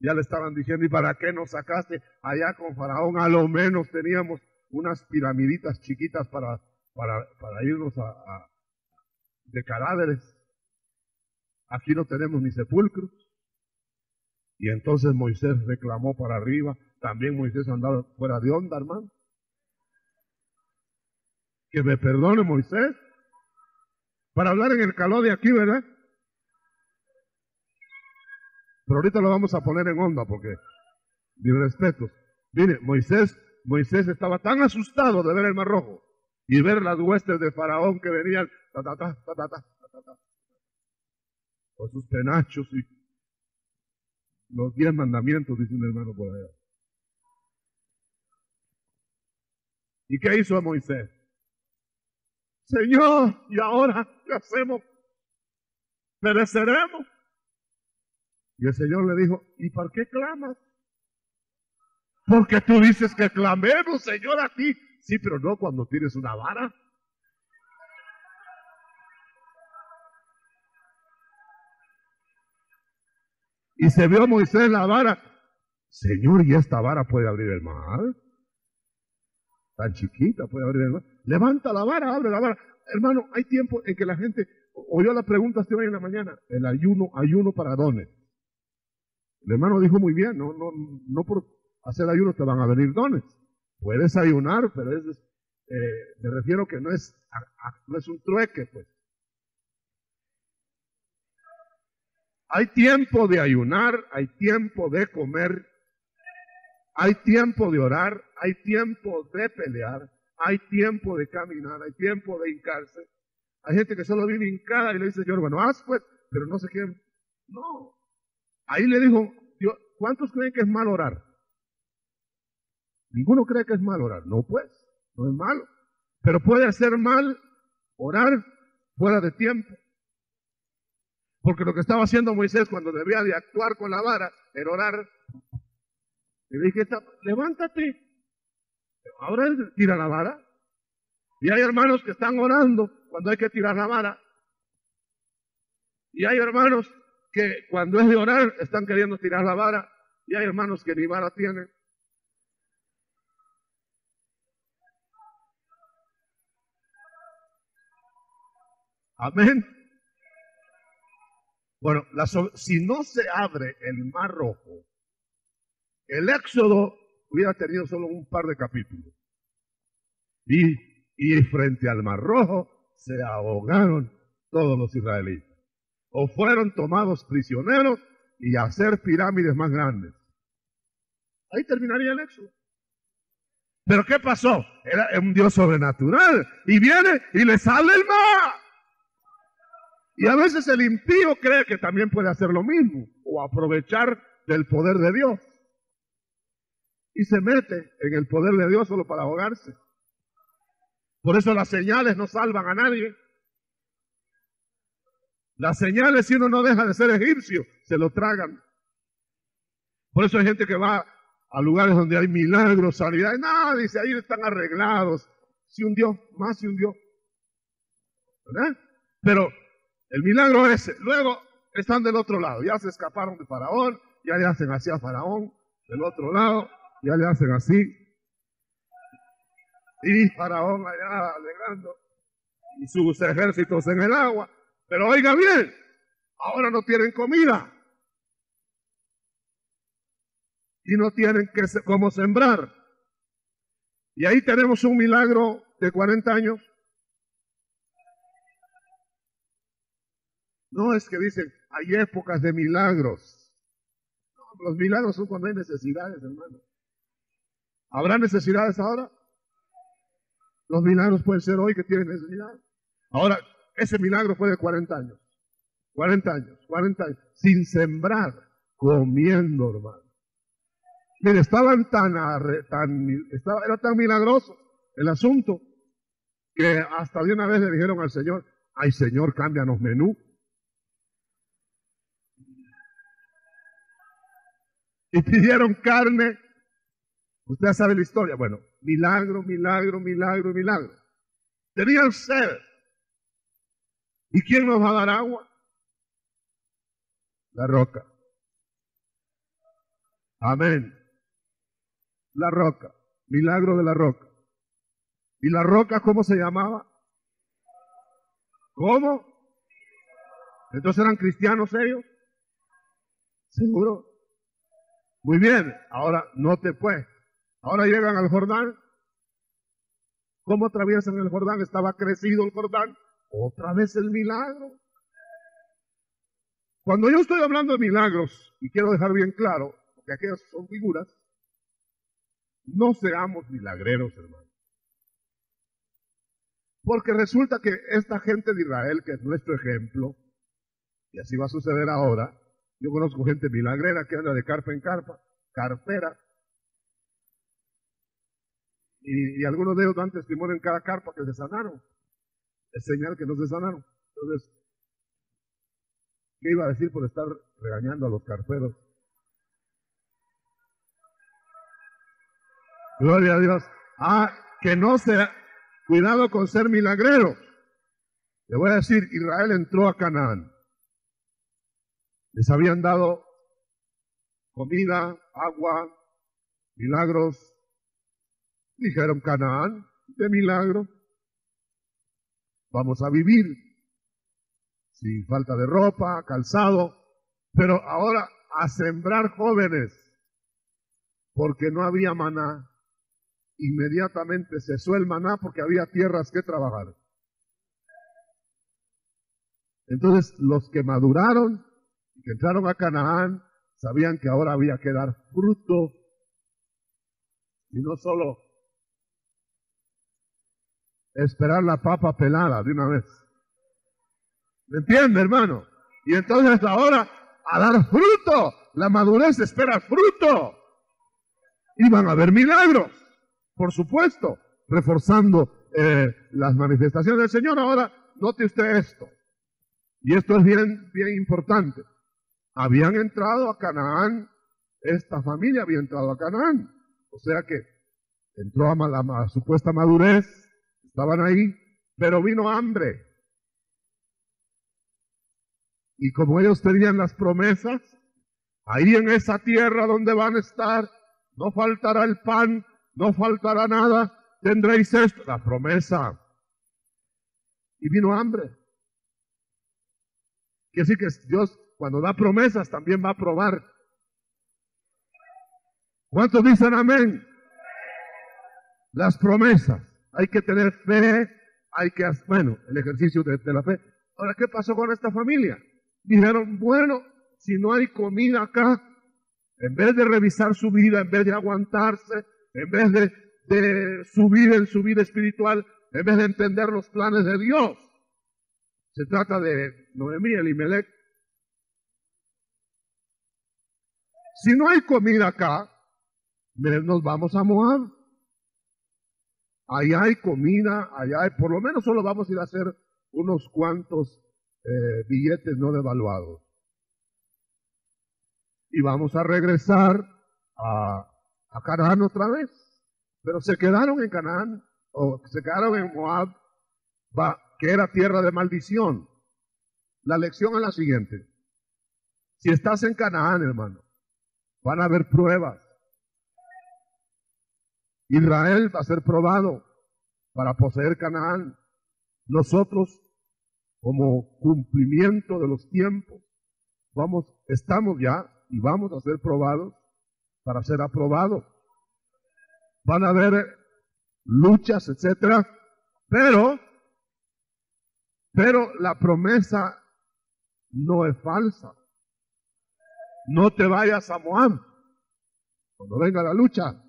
Ya le estaban diciendo, ¿y para qué nos sacaste allá con Faraón? A lo menos teníamos unas piramiditas chiquitas para irnos de cadáveres. Aquí no tenemos ni sepulcros. Y entonces Moisés reclamó para arriba. También Moisés andaba fuera de onda, hermano. Que me perdone Moisés. Para hablar en el calor de aquí, ¿verdad? Pero ahorita lo vamos a poner en onda porque, mis respetos. Mire, Moisés estaba tan asustado de ver el Mar Rojo y ver las huestes de Faraón que venían con sus penachos y los 10 mandamientos, dice un hermano por allá. ¿Y qué hizo Moisés? Señor, ¿y ahora qué hacemos? ¿Pereceremos? Y el Señor le dijo, ¿y por qué clamas? Porque tú dices que clamemos, Señor, a ti. Sí, pero no cuando tienes una vara. Y se vio Moisés la vara. Señor, ¿y esta vara puede abrir el mar? Tan chiquita puede abrir el mar. Levanta la vara, abre la vara. Hermano, hay tiempo en que la gente oyó la pregunta hoy en la mañana. El ayuno para dones. El hermano dijo muy bien, no por hacer ayuno te van a venir dones. Puedes ayunar, pero me refiero que no es un trueque, pues. Hay tiempo de ayunar, hay tiempo de comer, hay tiempo de orar, hay tiempo de pelear, hay tiempo de caminar, hay tiempo de hincarse. Hay gente que solo vive hincada y le dice, Señor, bueno, haz pues, pero no se quieren. No. Ahí le dijo, Dios, ¿cuántos creen que es mal orar? Ninguno cree que es mal orar. No, pues, no es malo. Pero puede hacer mal orar fuera de tiempo. Porque lo que estaba haciendo Moisés cuando debía de actuar con la vara era orar. Y le dije, levántate. Ahora tira la vara. Y hay hermanos que están orando cuando hay que tirar la vara. Y hay hermanos que cuando es de orar están queriendo tirar la vara. Y hay hermanos que ni vara tienen. Amén. Bueno, si no se abre el Mar Rojo, el Éxodo hubiera tenido solo un par de capítulos. Y frente al Mar Rojo se ahogaron todos los israelitas. O fueron tomados prisioneros y a hacer pirámides más grandes. Ahí terminaría el Éxodo. Pero ¿qué pasó? Era un Dios sobrenatural. Y viene y le sale el mar. Y a veces el impío cree que también puede hacer lo mismo. O aprovechar del poder de Dios. Y se mete en el poder de Dios solo para ahogarse. Por eso las señales no salvan a nadie. Las señales, si uno no deja de ser egipcio, se lo tragan. Por eso hay gente que va a lugares donde hay milagros, sanidades. No, dice, ahí están arreglados. Si un Dios, más si un Dios. ¿Verdad? Pero el milagro es, luego están del otro lado. Ya se escaparon de Faraón, ya le hacen así a Faraón. Del otro lado, ya le hacen así. Y Faraón allá alegrando. Y sus ejércitos en el agua. Pero oiga bien, ahora no tienen comida. Y no tienen cómo sembrar. Y ahí tenemos un milagro de 40 años. No es que dicen, hay épocas de milagros. No, los milagros son cuando hay necesidades, hermano. ¿Habrá necesidades ahora? Los milagros pueden ser hoy que tienen necesidad. Ahora, ese milagro fue de 40 años. 40 años, 40 años. Sin sembrar, comiendo, hermano. Mire, era tan milagroso el asunto que hasta de una vez le dijeron al Señor, ay Señor, cámbianos menú. Y pidieron carne. Usted sabe la historia. Bueno, milagro, milagro, milagro, milagro. Tenían sed. ¿Y quién nos va a dar agua? La roca. Amén. La roca. Milagro de la roca. ¿Y la roca cómo se llamaba? ¿Cómo? Entonces eran cristianos ellos. ¿Seguro? Muy bien, ahora note pues. Ahora llegan al Jordán. ¿Cómo atraviesan el Jordán? Estaba crecido el Jordán. Otra vez el milagro. Cuando yo estoy hablando de milagros, y quiero dejar bien claro, porque aquellas son figuras, no seamos milagreros, hermano. Porque resulta que esta gente de Israel, que es nuestro ejemplo, y así va a suceder ahora, yo conozco gente milagrera que anda de carpa en carpa, carpera, y algunos de ellos dan testimonio en cada carpa que se sanaron. Es señal que no se sanaron. Entonces, ¿qué iba a decir por estar regañando a los carperos? Gloria a Dios. Que no sea, cuidado con ser milagrero. Le voy a decir, Israel entró a Canaán. Les habían dado comida, agua, milagros. Dijeron, Canaán, de milagro. Vamos a vivir sin falta de ropa, calzado, pero ahora a sembrar jóvenes, porque no había maná. Inmediatamente cesó el maná porque había tierras que trabajar. Entonces los que maduraron y que entraron a Canaán sabían que ahora había que dar fruto y no solo esperar la papa pelada de una vez. ¿Me entiende, hermano? Y entonces ahora a dar fruto. La madurez espera fruto. Y van a haber milagros, por supuesto, reforzando las manifestaciones del Señor. Ahora, note usted esto. Y esto es bien, bien importante. Habían entrado a Canaán, esta familia había entrado a Canaán. O sea que entró a la supuesta madurez, estaban ahí, pero vino hambre. Y como ellos tenían las promesas, ahí en esa tierra donde van a estar, no faltará el pan, no faltará nada, tendréis esto, la promesa. Y vino hambre. Quiere decir que Dios, cuando da promesas, también va a probar. ¿Cuántos dicen amén? Las promesas. Hay que tener fe, hay que hacer, bueno, el ejercicio de la fe. Ahora, ¿qué pasó con esta familia? Dijeron, bueno, si no hay comida acá, en vez de revisar su vida, en vez de aguantarse, en vez de subir en su vida espiritual, en vez de entender los planes de Dios, se trata de Noemí y Elimelech. Si no hay comida acá, nos vamos a Moab. Allá hay comida, allá hay, por lo menos solo vamos a ir a hacer unos cuantos billetes no devaluados. Y vamos a regresar a Canaán otra vez. Pero se quedaron en Canaán, o se quedaron en Moab, que era tierra de maldición. La lección es la siguiente. Si estás en Canaán, hermano, van a haber pruebas. Israel va a ser probado para poseer Canaán. Nosotros, como cumplimiento de los tiempos, estamos ya y vamos a ser probados para ser aprobados. Van a haber luchas, etcétera, pero la promesa no es falsa. No te vayas a Moab cuando venga la lucha,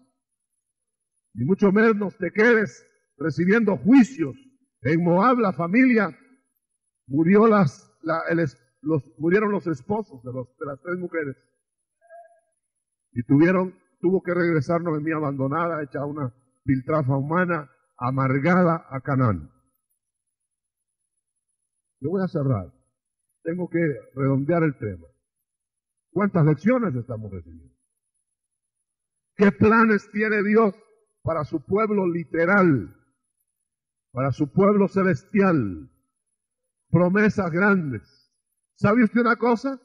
ni mucho menos te quedes recibiendo juicios. En Moab la familia murieron los esposos de las 3 mujeres y tuvo que regresar Noemí abandonada, hecha una piltrafa humana, amargada a Canaán. Yo voy a cerrar. Tengo que redondear el tema. ¿Cuántas lecciones estamos recibiendo? ¿Qué planes tiene Dios para su pueblo literal, para su pueblo celestial? Promesas grandes. ¿Sabe usted una cosa?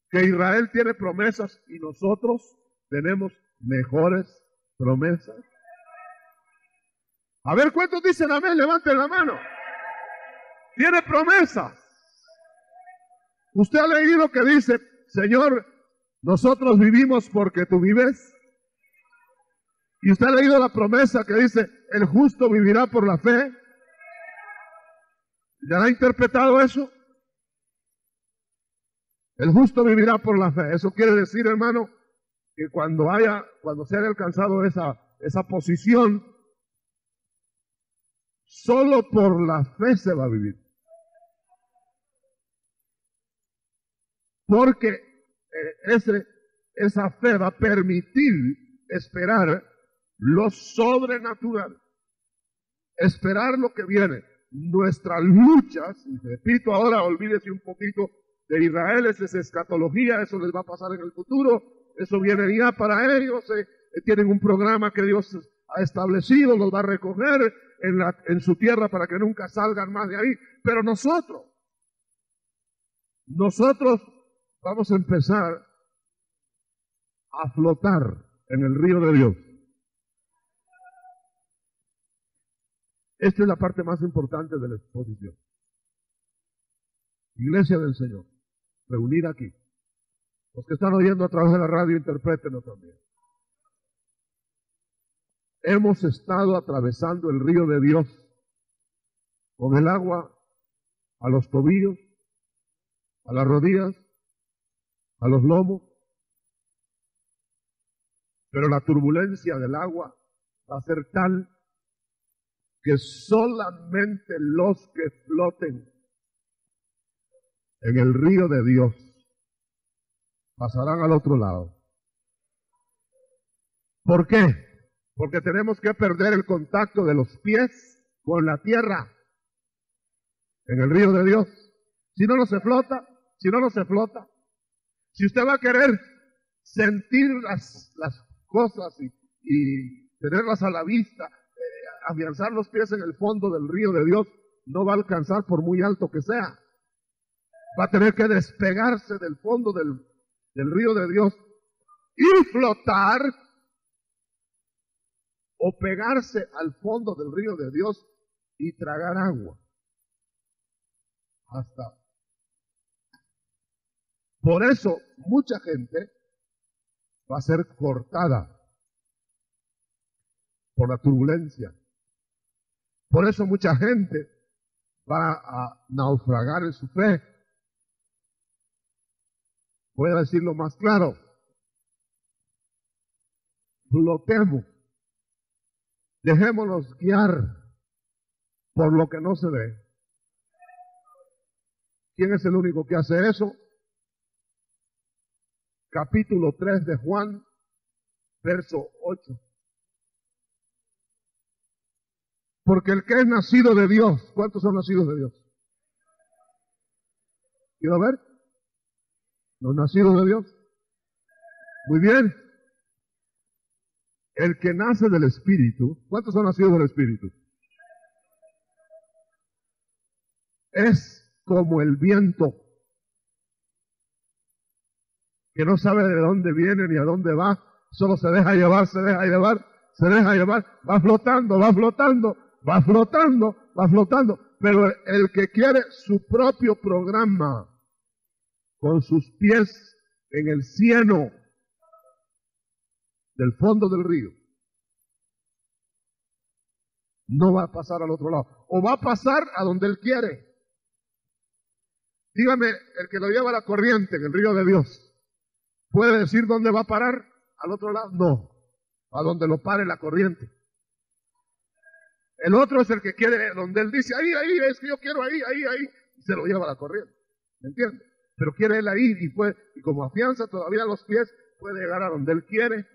Que Israel tiene promesas y nosotros tenemos mejores promesas. A ver, ¿cuántos dicen amén? Levanten la mano. Tiene promesas. Usted ha leído que dice, Señor, nosotros vivimos porque tú vives. Y usted ha leído la promesa que dice, el justo vivirá por la fe. ¿Ya ha interpretado eso? El justo vivirá por la fe. Eso quiere decir, hermano, que cuando se haya alcanzado esa posición, solo por la fe se va a vivir. Porque esa fe va a permitir esperar lo sobrenatural, esperar lo que viene. Nuestras luchas, y repito ahora, olvídese un poquito de Israel, esa es escatología, eso les va a pasar en el futuro, eso viene ya para ellos, tienen un programa que Dios ha establecido, los va a recoger en su tierra para que nunca salgan más de ahí, pero nosotros vamos a empezar a flotar en el río de Dios. Esta es la parte más importante de la exposición. Iglesia del Señor, reunida aquí. Los que están oyendo a través de la radio, interprétenlo también. Hemos estado atravesando el río de Dios con el agua a los tobillos, a las rodillas, a los lomos, pero la turbulencia del agua va a ser tal que solamente los que floten en el río de Dios pasarán al otro lado. ¿Por qué? Porque tenemos que perder el contacto de los pies con la tierra en el río de Dios. Si no, no se flota. Si no, no se flota. Si usted va a querer sentir las cosas y tenerlas a la vista, afianzar los pies en el fondo del río de Dios, no va a alcanzar por muy alto que sea. Va a tener que despegarse del fondo del río de Dios y flotar o pegarse al fondo del río de Dios y tragar agua. Por eso mucha gente va a ser cortada por la turbulencia. Por eso mucha gente va a naufragar en su fe. Voy a decirlo más claro. Flotemos. Dejémonos guiar por lo que no se ve. ¿Quién es el único que hace eso? Capítulo 3 de Juan, verso 8. Porque el que es nacido de Dios, ¿cuántos son nacidos de Dios? ¿Quiero ver? ¿Los nacidos de Dios? Muy bien. El que nace del Espíritu, ¿cuántos son nacidos del Espíritu? Es como el viento, que no sabe de dónde viene ni a dónde va, solo se deja llevar, se deja llevar, se deja llevar, va flotando, va flotando, va flotando, va flotando. Pero el que quiere su propio programa, con sus pies en el cieno del fondo del río, no va a pasar al otro lado, o va a pasar a donde él quiere. Dígame, el que lo lleva a la corriente en el río de Dios, ¿puede decir dónde va a parar? ¿Al otro lado? No, a donde lo pare la corriente. El otro es el que quiere, donde él dice, ahí, es que yo quiero ahí, y se lo lleva a la corriente. ¿Me entiende? Pero quiere él ahí y como afianza todavía los pies, puede llegar a donde él quiere,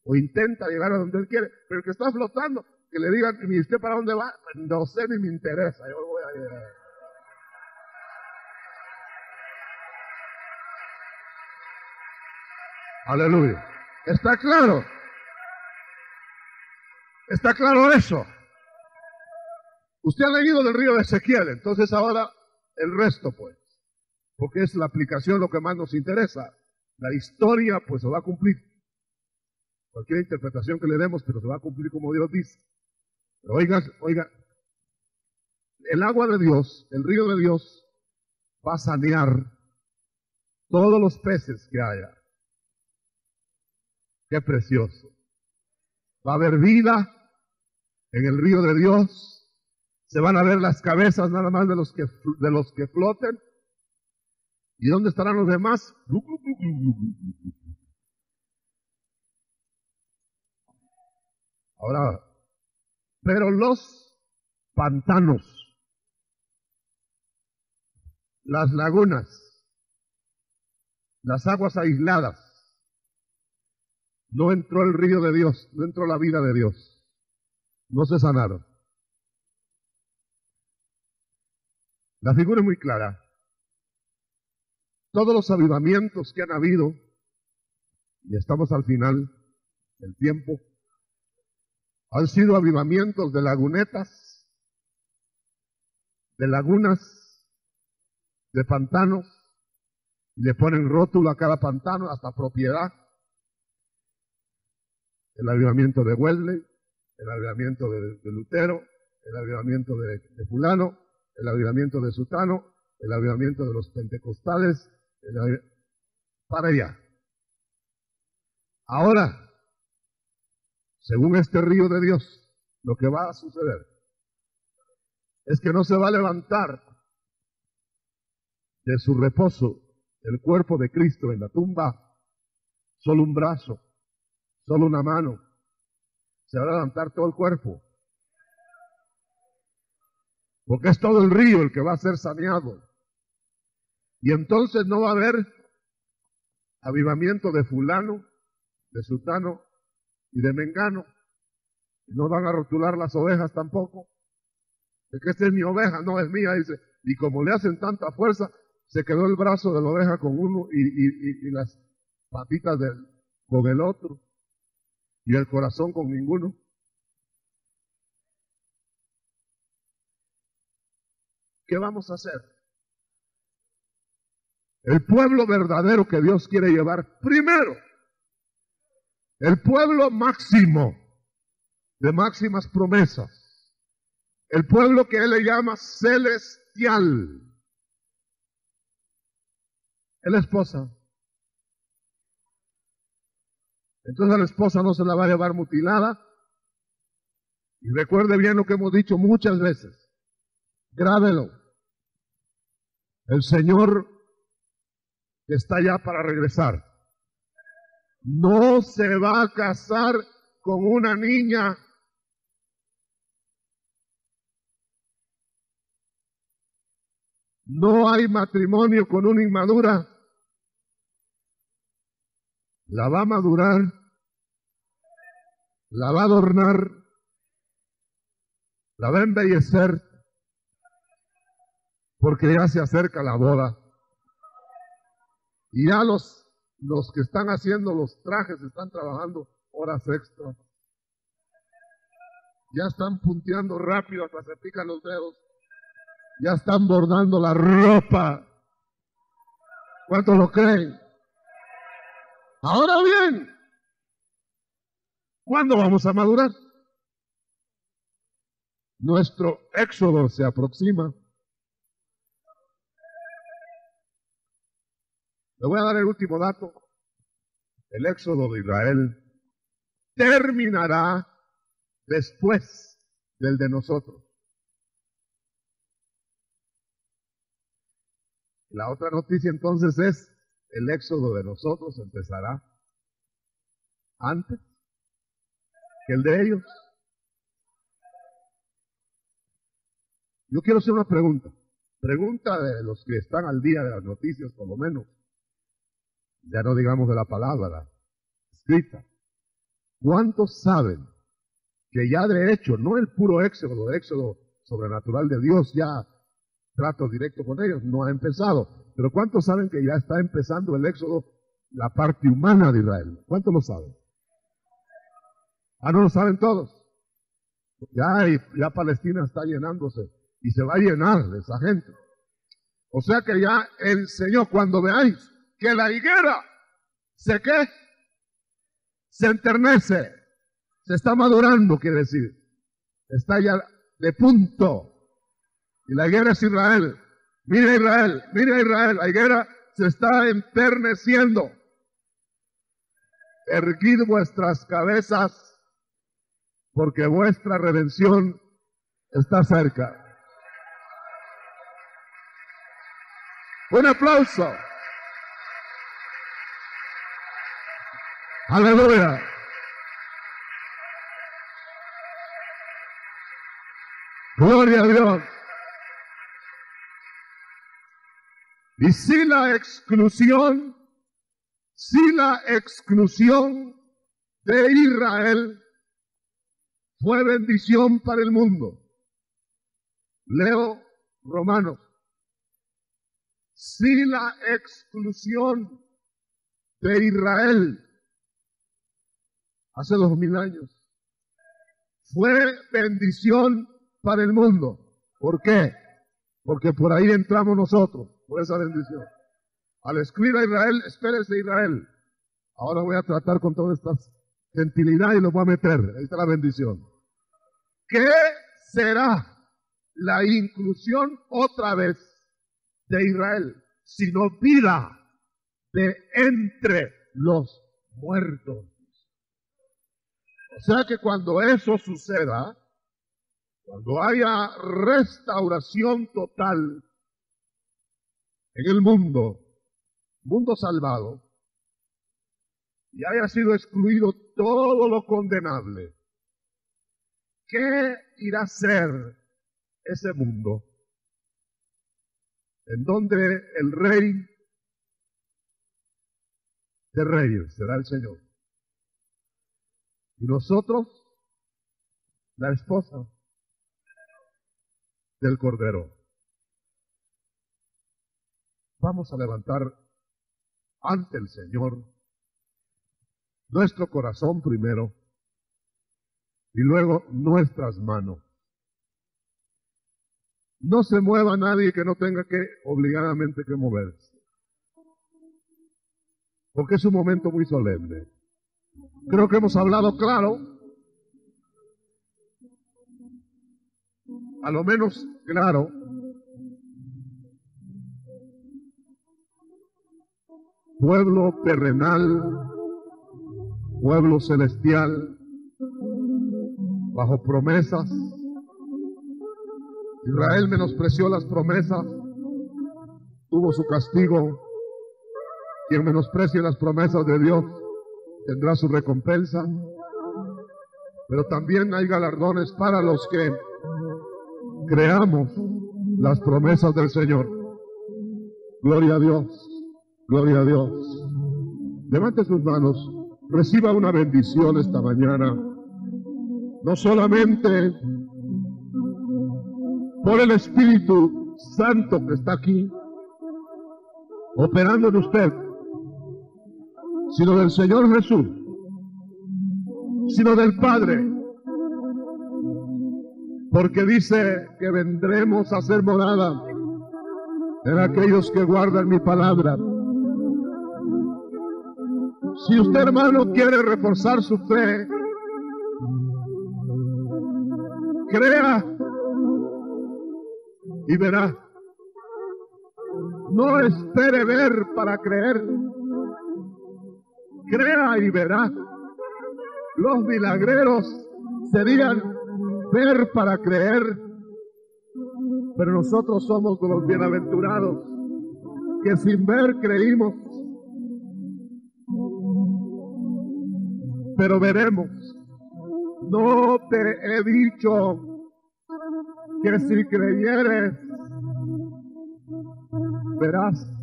o intenta llegar a donde él quiere. Pero el que está flotando, que le digan, ¿y usted para dónde va? No sé ni me interesa, yo voy a llegar. Aleluya. ¿Está claro? ¿Está claro eso? Usted ha leído del río de Ezequiel, entonces ahora el resto pues, porque es la aplicación lo que más nos interesa. La historia pues se va a cumplir. Cualquier interpretación que le demos, pero se va a cumplir como Dios dice. Pero oiga, el agua de Dios, el río de Dios va a sanear todos los peces que haya. Qué precioso. Va a haber vida en el río de Dios. Se van a ver las cabezas nada más de los que floten. ¿Y dónde estarán los demás? Ahora, pero los pantanos, las lagunas, las aguas aisladas, no entró el río de Dios, no entró la vida de Dios, no se sanaron. La figura es muy clara. Todos los avivamientos que han habido, y estamos al final del tiempo, han sido avivamientos de lagunetas, de lagunas, de pantanos, y le ponen rótulo a cada pantano, hasta propiedad. El avivamiento de Wesley, el avivamiento de Lutero, el avivamiento de fulano, el avivamiento de Sutano, el avivamiento de los pentecostales, para allá. Ahora, según este río de Dios, lo que va a suceder es que no se va a levantar de su reposo el cuerpo de Cristo en la tumba solo un brazo, solo una mano. Se va a levantar todo el cuerpo. Porque es todo el río el que va a ser saneado. Y entonces no va a haber avivamiento de fulano, de sutano y de mengano. No van a rotular las ovejas tampoco. Es que esta es mi oveja, no es mía, dice. Y como le hacen tanta fuerza, se quedó el brazo de la oveja con uno y las patitas con el otro. Y el corazón con ninguno. ¿Qué vamos a hacer? El pueblo verdadero que Dios quiere llevar primero. El pueblo máximo, de máximas promesas. El pueblo que Él le llama celestial. Es la esposa. Entonces a la esposa no se la va a llevar mutilada. Y recuerde bien lo que hemos dicho muchas veces. Grábelo. El Señor que está ya para regresar no se va a casar con una niña no hay matrimonio con una inmadura. La va a madurar, la va a adornar, la va a embellecer, porque ya se acerca la boda. Y ya los que están haciendo los trajes están trabajando horas extras. Ya están punteando rápido hasta se pican los dedos. Ya están bordando la ropa. ¿Cuántos lo creen? Ahora bien, ¿cuándo vamos a madurar? Nuestro éxodo se aproxima. Le voy a dar el último dato. El éxodo de Israel terminará después del de nosotros. La otra noticia entonces es, el éxodo de nosotros empezará antes que el de ellos. Yo quiero hacer una pregunta. Pregunta de los que están al día de las noticias, por lo menos. Ya no digamos de la palabra escrita. ¿Cuántos saben que ya de hecho, no el puro éxodo, el éxodo sobrenatural de Dios, ya trato directo con ellos, no ha empezado? Pero ¿cuántos saben que ya está empezando el éxodo, la parte humana de Israel? ¿Cuántos lo saben? Ah, ¿no lo saben todos? Ya Palestina está llenándose y se va a llenar de esa gente. O sea que ya el Señor, cuando veáis que la higuera se enternece, se está madurando, quiere decir, está ya de punto. Y la higuera es Israel. Mira Israel, la higuera se está enterneciendo. Erguid vuestras cabezas, porque vuestra redención está cerca. Un aplauso. Aleluya. Gloria a Dios. Y si la exclusión de Israel fue bendición para el mundo. Leo Romanos. Si la exclusión de Israel hace 2000 años fue bendición para el mundo. ¿Por qué? Porque por ahí entramos nosotros, por esa bendición. Al escribir a Israel, espérese Israel. Ahora voy a tratar con toda esta gentilidad y lo voy a meter. Ahí está la bendición. ¿Qué será la inclusión otra vez de Israel, sino vida de entre los muertos? O sea que cuando eso suceda, cuando haya restauración total en el mundo salvado, y haya sido excluido todo lo condenable, ¿qué irá a ser ese mundo? En donde el Rey de Reyes será el Señor. Y nosotros, la esposa del Cordero. Vamos a levantar ante el Señor nuestro corazón primero y luego nuestras manos. No se mueva nadie que no tenga que obligadamente que moverse, porque es un momento muy solemne. Creo que hemos hablado claro, a lo menos claro, pueblo terrenal, pueblo celestial, bajo promesas. Israel menospreció las promesas, tuvo su castigo. Quien menosprecie las promesas de Dios tendrá su recompensa. Pero también hay galardones para los que creamos las promesas del Señor. Gloria a Dios, gloria a Dios. Levante sus manos, reciba una bendición esta mañana, no solamente por el Espíritu Santo que está aquí, operando en usted, sino del Señor Jesús, sino del Padre, porque dice que vendremos a hacer morada en aquellos que guardan mi palabra. Si usted, hermano, quiere reforzar su fe, crea y verá. No espere ver para creer. Crea y verá. Los milagreros serían ver para creer, pero nosotros somos de los bienaventurados que sin ver creímos. Pero veremos. No te he dicho que si creyeres, verás.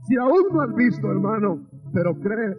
Si aún no has visto, hermano, pero crees,